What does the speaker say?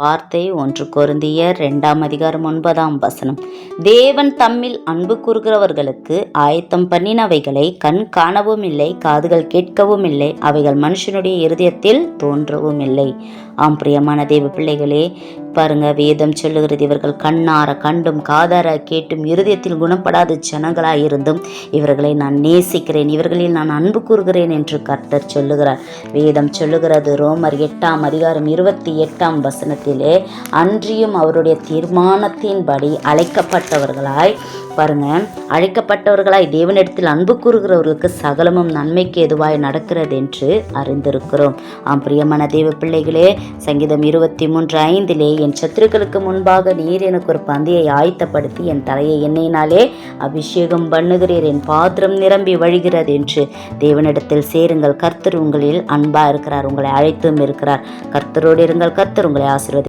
வார்த்தை 1 கொரிந்தியர் 2:9. தேவன் தம்மில் அன்பு கூறுகிறவர்களுக்கு ஆயத்தம் பண்ணினவைகளை கண் காணவும் இல்லை, காதுகள் கேட்கவும் இல்லை, அவைகள் மனுஷனுடைய இருதயத்தில் தோன்றவும் இல்லை. ஆம் பிரியமான தேவ பிள்ளைகளே, பாருங்க, வேதம் சொல்லுகிறது, இவர்கள் கண்ணார கண்டும் காதார கேட்டும் இருதயத்தில் குணப்படாத ஜனங்களாயிருந்தும் இவர்களை நான் நேசிக்கிறேன், இவர்களில் நான் அன்பு கூறுகிறேன் என்று கர்த்தர் சொல்லுகிறார். வேதம் சொல்லுகிறது, ரோமர் 8:28 அன்றியும் அவருடைய தீர்மானத்தின்படி அழைக்கப்பட்டவர்களாய், பாருங்க, அழைக்கப்பட்டவர்களாய் தேவனிடத்தில் அன்பு கூறுகிறவர்களுக்கு சகலமும் நன்மைக்கு எதுவாய் நடக்கிறது என்று அறிந்திருக்கிறோம். ஆம் பிரியமான தேவ பிள்ளைகளே, சங்கீதம் 23:5 என் சத்துருக்களுக்கு முன்பாக நீர் எனக்கு ஒரு பந்தியை ஆயத்தப்படுத்தி என் தலையை எண்ணெயினாலே அபிஷேகம் பண்ணுகிறீர், என் பாத்திரம் நிரம்பி வழிகிறது என்று தேவனிடத்தில் சேருங்கள். கர்த்தர் உங்களில் அன்பா இருக்கிறார், உங்களை அழைத்தும் இருக்கிறார். கர்த்தரோடு இருங்கள், கர்த்தர் உங்களை ஆசீர்வதிப்பார்.